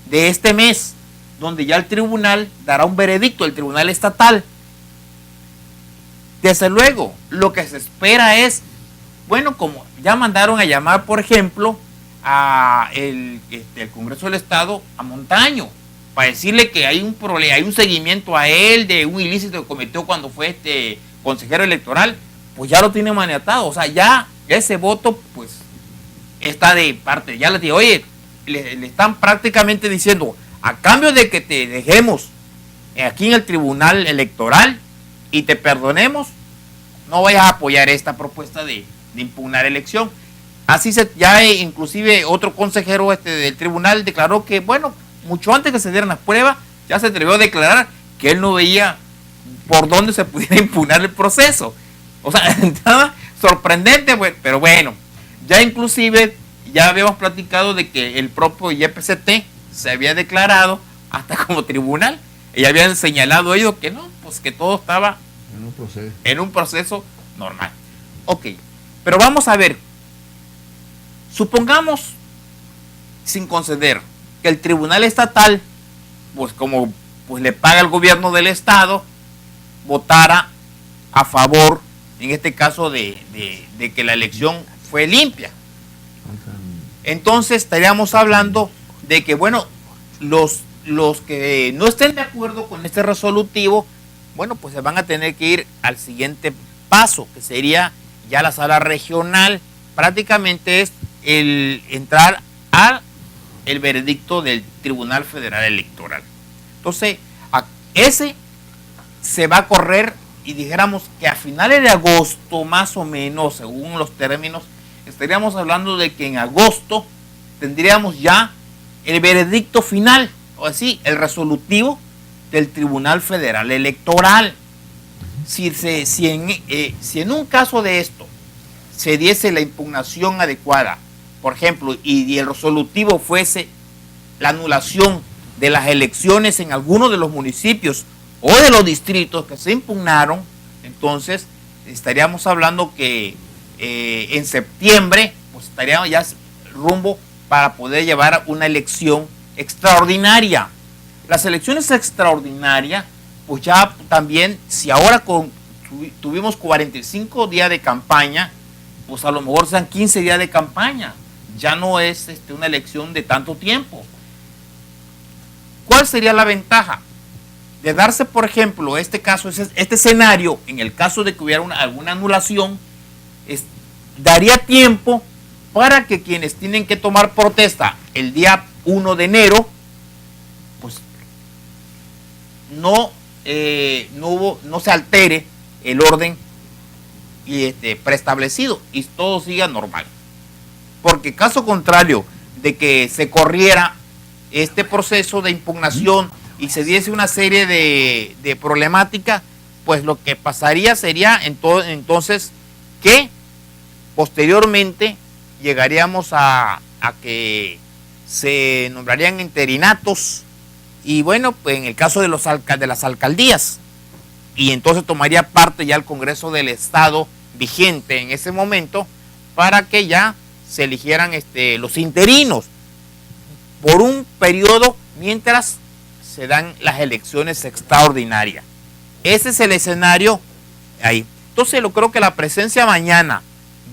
de este mes, donde ya el tribunal dará un veredicto, el Tribunal Estatal. Desde luego, lo que se espera es, bueno, como ya mandaron a llamar, por ejemplo, a el Congreso del Estado, a Montaño, para decirle que hay un problema, hay un seguimiento a él de un ilícito que cometió cuando fue consejero electoral, pues ya lo tiene maniatado. O sea, ya ese voto, pues, está de parte. Ya le digo, oye, le están prácticamente diciendo, a cambio de que te dejemos aquí en el Tribunal Electoral y te perdonemos, no vayas a apoyar esta propuesta de impugnar elección. Así ya inclusive otro consejero del tribunal declaró que, bueno, mucho antes que se dieran las pruebas, ya se atrevió a declarar que él no veía por dónde se pudiera impugnar el proceso. O sea, nada sorprendente, pero bueno, ya inclusive ya habíamos platicado de que el propio YPCT se había declarado hasta como tribunal y habían señalado ellos que no, pues que todo estaba en un proceso normal. Ok, pero vamos a ver, supongamos, sin conceder, que el Tribunal Estatal, pues como pues le paga al gobierno del Estado, votara a favor, en este caso, de que la elección fue limpia. Entonces estaríamos hablando de que, bueno, los que no estén de acuerdo con este resolutivo, bueno, pues se van a tener que ir al siguiente paso, que sería ya la sala regional. Prácticamente es el entrar al veredicto del Tribunal Federal Electoral. Entonces, ese se va a correr, y dijéramos que a finales de agosto, más o menos, según los términos, estaríamos hablando de que en agosto tendríamos ya el veredicto final, o así, el resolutivo del Tribunal Federal Electoral. Si en un caso de esto se diese la impugnación adecuada, por ejemplo, y el resolutivo fuese la anulación de las elecciones en algunos de los municipios o de los distritos que se impugnaron, entonces estaríamos hablando que en septiembre pues estaríamos ya rumbo para poder llevar una elección extraordinaria. Las elecciones extraordinarias, pues ya también, si ahora tuvimos 45 días de campaña, pues a lo mejor sean 15 días de campaña. Ya no es una elección de tanto tiempo. ¿Cuál sería la ventaja? De darse, por ejemplo, este escenario, en el caso de que hubiera alguna anulación, daría tiempo para que quienes tienen que tomar protesta el día 1 de enero, pues no se altere el orden preestablecido y todo siga normal. Porque caso contrario de que se corriera este proceso de impugnación y se diese una serie de problemáticas, pues lo que pasaría sería entonces que posteriormente llegaríamos a que se nombrarían interinatos y bueno, pues en el caso de las alcaldías, y entonces tomaría parte ya el Congreso del Estado vigente en ese momento para que ya se eligieran los interinos por un periodo mientras se dan las elecciones extraordinarias. Ese es el escenario ahí. Entonces yo creo que la presencia mañana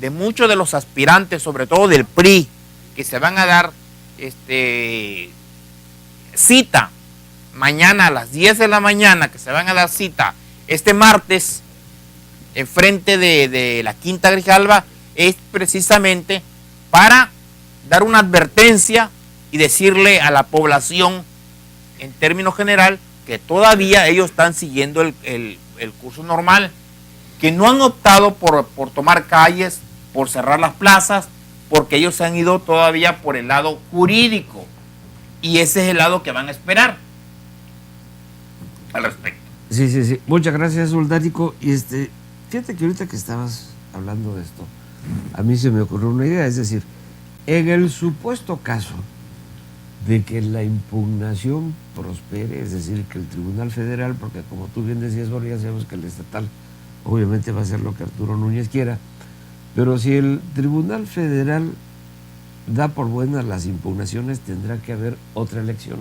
de muchos de los aspirantes, sobre todo del PRI, que se van a dar cita mañana a las 10 de la mañana, que se van a dar cita este martes en frente de la Quinta Grijalva, es precisamente para dar una advertencia y decirle a la población en términos general que todavía ellos están siguiendo el curso normal, que no han optado por tomar calles, por cerrar las plazas, porque ellos se han ido todavía por el lado jurídico y ese es el lado que van a esperar al respecto. Sí. Muchas gracias, Soldático. Y fíjate que ahorita que estabas hablando de esto, a mí se me ocurrió una idea, es decir, en el supuesto caso de que la impugnación prospere, es decir, que el Tribunal Federal, porque como tú bien decías, ahora ya sabemos que el estatal obviamente va a hacer lo que Arturo Núñez quiera, pero si el Tribunal Federal da por buenas las impugnaciones, tendrá que haber otra elección.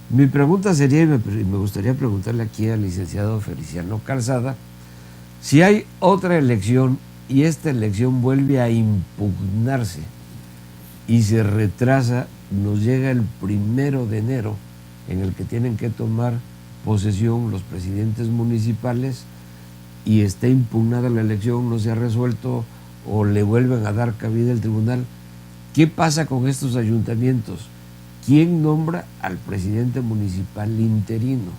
Mi pregunta sería, y me gustaría preguntarle aquí al licenciado Feliciano Calzada, si hay otra elección y esta elección vuelve a impugnarse y se retrasa, nos llega el 1 de enero, en el que tienen que tomar posesión los presidentes municipales y está impugnada la elección, no se ha resuelto o le vuelven a dar cabida al tribunal. ¿Qué pasa con estos ayuntamientos? ¿Quién nombra al presidente municipal interino?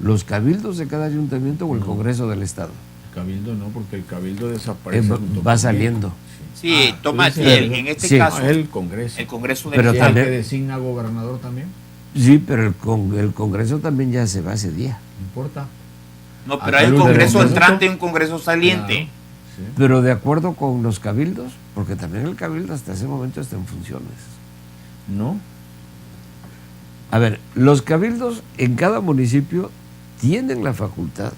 ¿Los cabildos de cada ayuntamiento o el Congreso del Estado? El cabildo no, porque el cabildo desaparece. Va saliendo. Sí, toma, en este caso el Congreso. El Congreso pero del también, que designa gobernador también. Sí, pero el Congreso también ya se va ese día. No importa. No, pero hay un Congreso entrante y un Congreso saliente. Claro, sí. Pero de acuerdo con los cabildos, porque también el cabildo hasta ese momento está en funciones. No. A ver, los cabildos en cada municipio tienen la facultad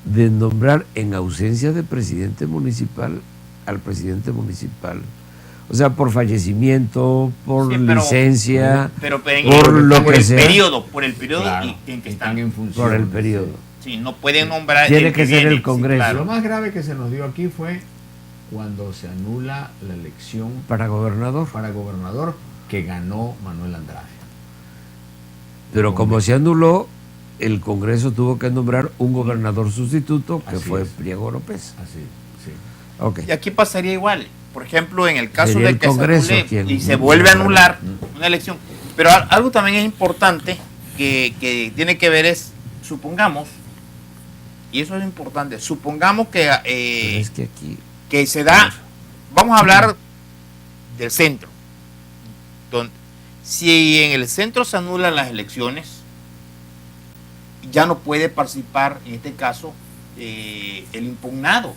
de nombrar en ausencia de presidente municipal al presidente municipal. O sea, por fallecimiento, por licencia, por lo que sea. Por el periodo claro, en que están en función. Por el periodo. Sí, no pueden nombrar. Tiene que ser el Congreso. Sí, claro. Lo más grave que se nos dio aquí fue cuando se anula la elección para gobernador que ganó Manuel Andrade. Pero como se anuló, el Congreso tuvo que nombrar un gobernador sustituto, que fue Priego López. Así, sí. Okay. Y aquí pasaría igual. Por ejemplo, en el caso de que Congreso, se anule y se vuelve a anular una elección. Pero algo también es importante que tiene que ver es, supongamos, y eso es importante, supongamos que, es que aquí se da, vamos a hablar del centro, si en el centro se anulan las elecciones, ya no puede participar, en este caso, el impugnado.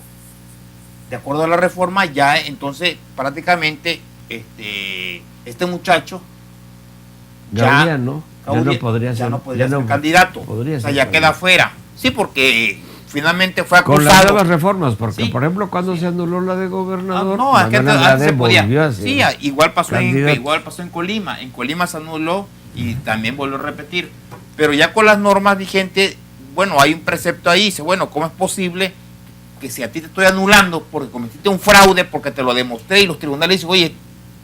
De acuerdo a la reforma, ya entonces prácticamente este muchacho Gabriel, ¿no? Ya no podría ser candidato. O sea, ya queda fuera. Sí, porque finalmente fue acusado. Con las nuevas reformas, porque sí, por ejemplo, cuando se anuló la de gobernador, no, antes se podía. Sí, igual pasó en Colima. En Colima se anuló y también volvió a repetir. Pero ya con las normas vigentes, bueno, hay un precepto ahí, dice, bueno, ¿cómo es posible que si a ti te estoy anulando porque cometiste un fraude, porque te lo demostré y los tribunales dicen, oye,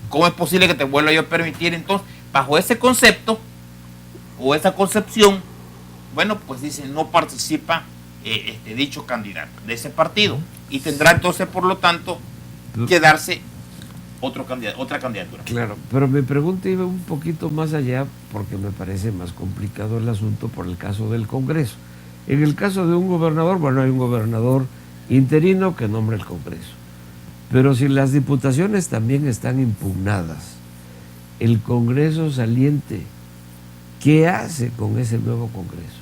¿cómo es posible que te vuelva yo a permitir? Entonces, bajo ese concepto o esa concepción, bueno, pues dice, no participa dicho candidato de ese partido y tendrá entonces, por lo tanto, que darse otra candidatura. Claro, pero mi pregunta iba un poquito más allá porque me parece más complicado el asunto por el caso del Congreso. En el caso de un gobernador, bueno, hay un gobernador interino que nombra el Congreso. Pero si las diputaciones también están impugnadas, el Congreso saliente, ¿qué hace con ese nuevo Congreso?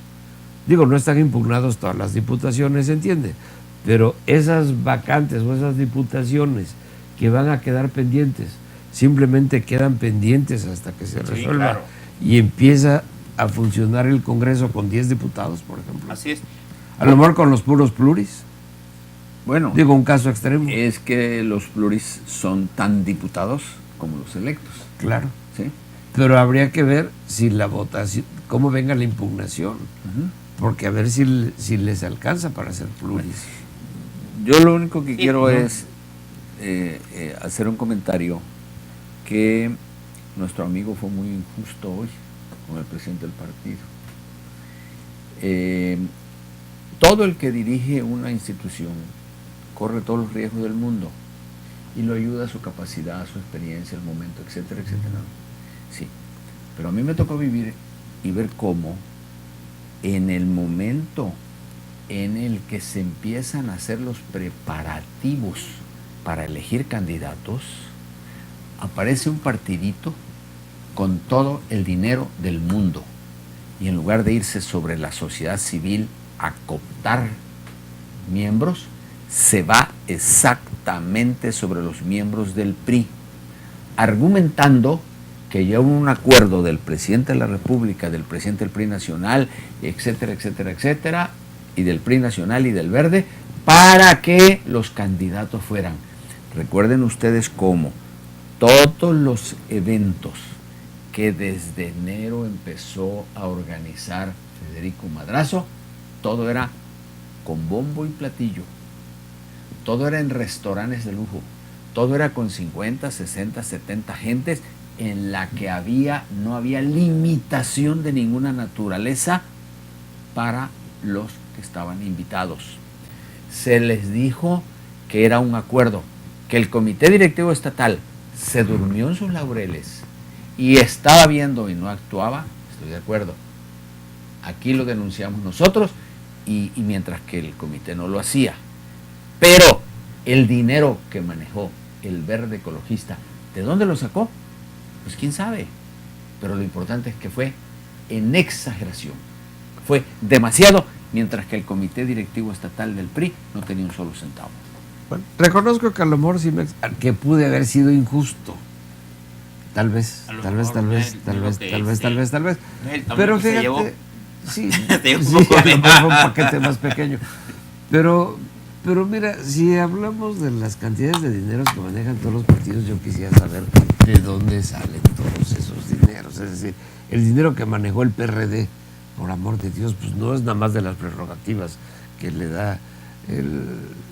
Digo, no están impugnadas todas las diputaciones, ¿se entiende? Pero esas vacantes o esas diputaciones que van a quedar pendientes, simplemente quedan pendientes hasta que se resuelva. Claro. Y empieza a funcionar el Congreso con 10 diputados, por ejemplo. Así es. A lo mejor con los puros pluris. Bueno, digo, un caso extremo. Es que los pluris son tan diputados como los electos. Claro. ¿Sí? Pero habría que ver si la votación, cómo venga la impugnación. Porque a ver si les alcanza para hacer pluris. Yo lo único que quiero es hacer un comentario que nuestro amigo fue muy injusto hoy con el presidente del partido. Todo el que dirige una institución corre todos los riesgos del mundo y lo ayuda a su capacidad, a su experiencia, el momento, etcétera, etcétera. Sí, pero a mí me tocó vivir y ver cómo en el momento en el que se empiezan a hacer los preparativos para elegir candidatos, aparece un partidito con todo el dinero del mundo y en lugar de irse sobre la sociedad civil a cooptar miembros, se va exactamente sobre los miembros del PRI, argumentando que ya hubo un acuerdo del presidente de la República, del presidente del PRI nacional, etcétera, etcétera, etcétera, y del PRI nacional y del Verde, para que los candidatos fueran. Recuerden ustedes cómo todos los eventos que desde enero empezó a organizar Federico Madrazo, todo era con bombo y platillo, todo era en restaurantes de lujo, todo era con 50, 60, 70 gentes en la que no había limitación de ninguna naturaleza para los que estaban invitados. Se les dijo que era un acuerdo, que el comité directivo estatal se durmió en sus laureles y estaba viendo y no actuaba. Estoy de acuerdo. Aquí lo denunciamos nosotros y mientras que el comité no lo hacía. Pero el dinero que manejó el Verde Ecologista, ¿de dónde lo sacó? Pues quién sabe. Pero lo importante es que fue en exageración. Fue demasiado, mientras que el comité directivo estatal del PRI no tenía un solo centavo. Bueno, reconozco que a lo mejor sí que pude haber sido injusto. Tal vez. Pero fíjate, sí, un paquete más pequeño. Pero mira, si hablamos de las cantidades de dineros que manejan todos los partidos, yo quisiera saber de dónde salen todos esos dineros. Es decir, el dinero que manejó el PRD, por amor de Dios, pues no es nada más de las prerrogativas que le da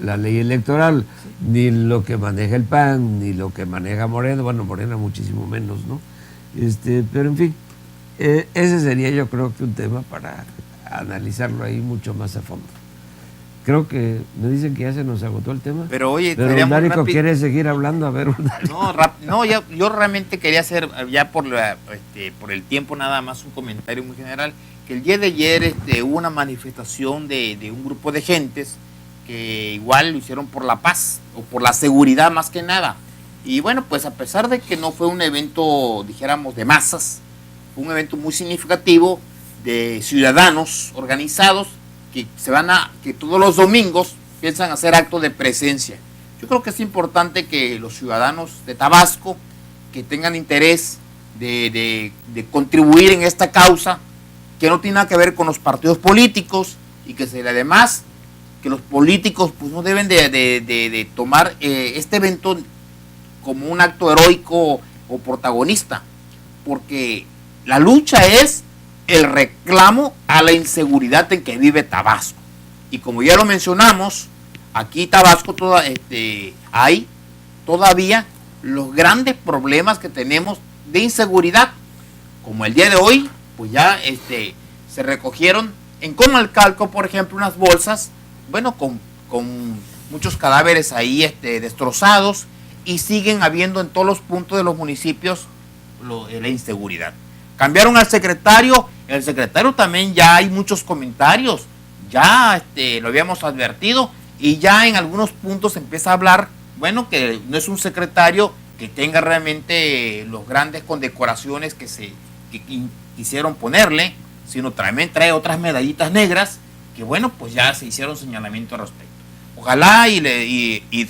la ley electoral, ni lo que maneja el PAN, ni lo que maneja Morena. Bueno, Morena muchísimo menos, ¿no? Pero en fin, ese sería yo creo que un tema para analizarlo ahí mucho más a fondo. Creo que me dicen que ya se nos agotó el tema. Pero oye, Dárico quiere seguir hablando, a ver. Yo realmente quería hacer, ya por el tiempo nada más, un comentario muy general, que el día de ayer hubo una manifestación de un grupo de gentes que igual lo hicieron por la paz, o por la seguridad más que nada, Y bueno, pues a pesar de que no fue un evento, dijéramos, de masas, fue un evento muy significativo de ciudadanos organizados que todos los domingos piensan hacer actos de presencia. Yo creo que es importante que los ciudadanos de Tabasco que tengan interés de contribuir en esta causa, que no tiene nada que ver con los partidos políticos, y que además que los políticos pues no deben de tomar este evento como un acto heroico o protagonista, porque la lucha es el reclamo a la inseguridad en que vive Tabasco. Y como ya lo mencionamos, aquí en Tabasco hay todavía los grandes problemas que tenemos de inseguridad, como el día de hoy, pues ya se recogieron en Comalcalco, por ejemplo, unas bolsas, bueno, con muchos cadáveres ahí destrozados, y siguen habiendo en todos los puntos de los municipios la inseguridad. Cambiaron al secretario, el secretario también ya hay muchos comentarios, ya lo habíamos advertido, y ya en algunos puntos empieza a hablar, bueno, que no es un secretario que tenga realmente los grandes condecoraciones que quisieron ponerle, sino también trae otras medallitas negras que, bueno, pues ya se hicieron señalamiento al respecto. Ojalá y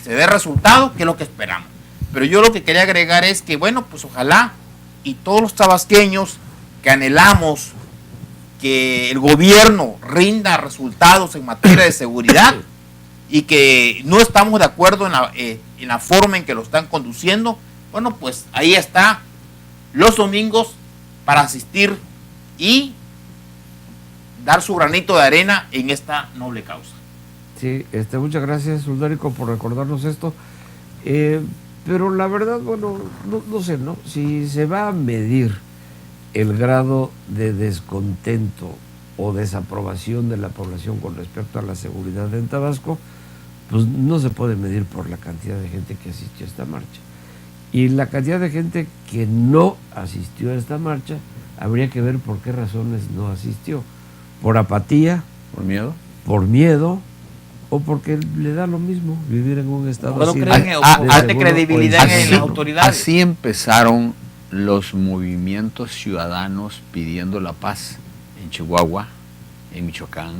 se dé resultado, que es lo que esperamos. Pero yo lo que quería agregar es que, bueno, pues ojalá y todos los tabasqueños que anhelamos que el gobierno rinda resultados en materia de seguridad y que no estamos de acuerdo en la forma en que lo están conduciendo, bueno, pues ahí está los domingos para asistir y dar su granito de arena en esta noble causa. Sí, muchas gracias, Uldarico, por recordarnos esto. Pero la verdad, bueno, no sé, ¿no? Si se va a medir el grado de descontento o desaprobación de la población con respecto a la seguridad en Tabasco, pues no se puede medir por la cantidad de gente que asistió a esta marcha. Y la cantidad de gente que no asistió a esta marcha, habría que ver por qué razones no asistió. Por apatía, por miedo, o porque le da lo mismo vivir en un estado ¿no así de credibilidad en las autoridades? Así empezaron los movimientos ciudadanos pidiendo la paz en Chihuahua, en Michoacán,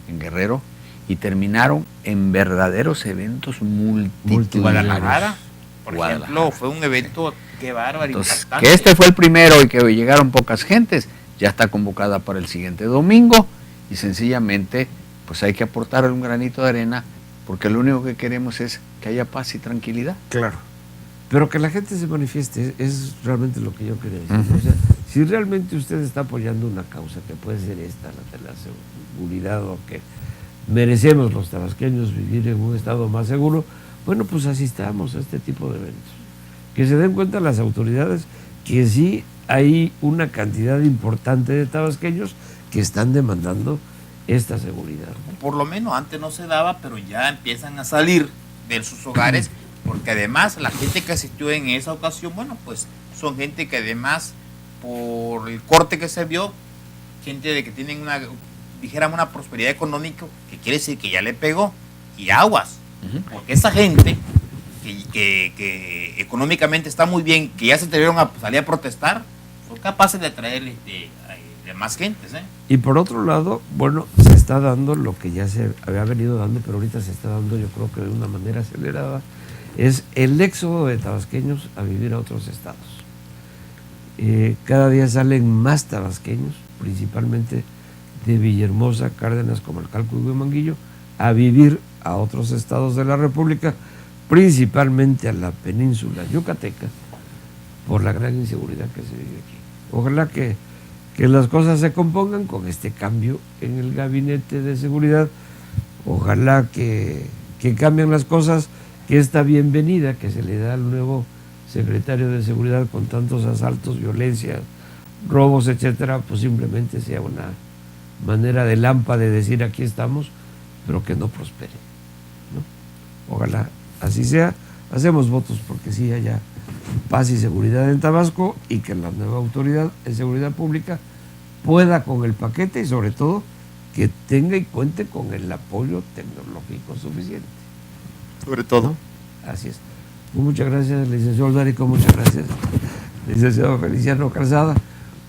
en Guerrero, y terminaron en verdaderos eventos multitudinarios. Guadalajara, por ejemplo, fue un evento, qué bárbaro. Entonces, que este fue el primero y que llegaron pocas gentes, ya está convocada para el siguiente domingo, y sencillamente pues hay que aportar un granito de arena, porque lo único que queremos es que haya paz y tranquilidad. Claro. Pero que la gente se manifieste es realmente lo que yo quería decir. O sea, si realmente usted está apoyando una causa que puede ser esta, la de la seguridad, o que merecemos los tabasqueños vivir en un estado más seguro, bueno, pues asistamos a este tipo de eventos. Que se den cuenta las autoridades que sí hay una cantidad importante de tabasqueños que están demandando esta seguridad. Por lo menos antes no se daba, pero ya empiezan a salir de sus hogares, porque además la gente que asistió en esa ocasión, bueno, pues son gente que además, por el corte que se vio, gente de que tienen una prosperidad económica, que quiere decir que ya le pegó, y aguas, porque esa gente que económicamente está muy bien, que ya se atrevieron a salir a protestar, son capaces de atraer de más gentes. Y por otro lado, bueno, se está dando lo que ya se había venido dando, pero ahorita se está dando, yo creo que de una manera acelerada, es el éxodo de tabasqueños a vivir a otros estados. Cada día salen más tabasqueños, principalmente de Villahermosa, Cárdenas, Comalcalco y Huemanguillo, a vivir a otros estados de la República, principalmente a la península yucateca, por la gran inseguridad que se vive aquí. Ojalá que las cosas se compongan con este cambio en el gabinete de seguridad. Ojalá que cambien las cosas, que esta bienvenida que se le da al nuevo secretario de seguridad con tantos asaltos, violencia, robos, etcétera, pues simplemente sea una manera de lampa de decir aquí estamos, pero que no prospere, ¿no? Ojalá así sea. Hacemos votos porque sí haya paz y seguridad en Tabasco, y que la nueva autoridad de seguridad pública pueda con el paquete, y sobre todo que tenga y cuente con el apoyo tecnológico suficiente. Sobre todo. ¿No? Así es. Muchas gracias, licenciado Olverico, muchas gracias, licenciado Feliciano Calzada.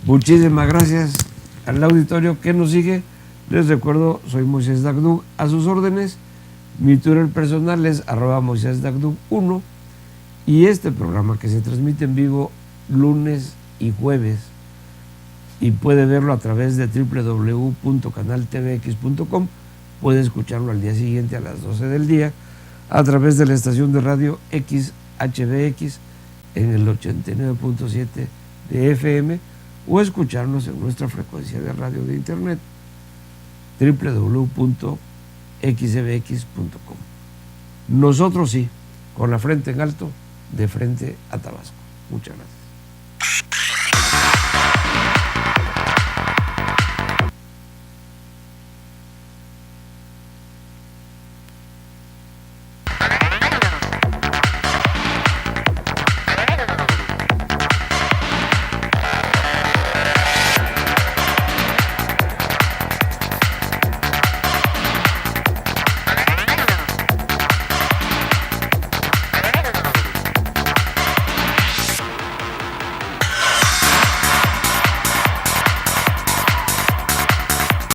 Muchísimas gracias al auditorio que nos sigue. Les recuerdo, soy Moisés Dagdug, a sus órdenes. Mi Twitter personal es @MoisésDagdug1 y este programa que se transmite en vivo lunes y jueves y puede verlo a través de www.canaltvx.com. Puede escucharlo al día siguiente a las 12 del día a través de la estación de radio XHBX en el 89.7 de FM o escucharnos en nuestra frecuencia de radio de internet www.xbx.com. Nosotros sí, con la frente en alto, de frente a Tabasco. Muchas gracias.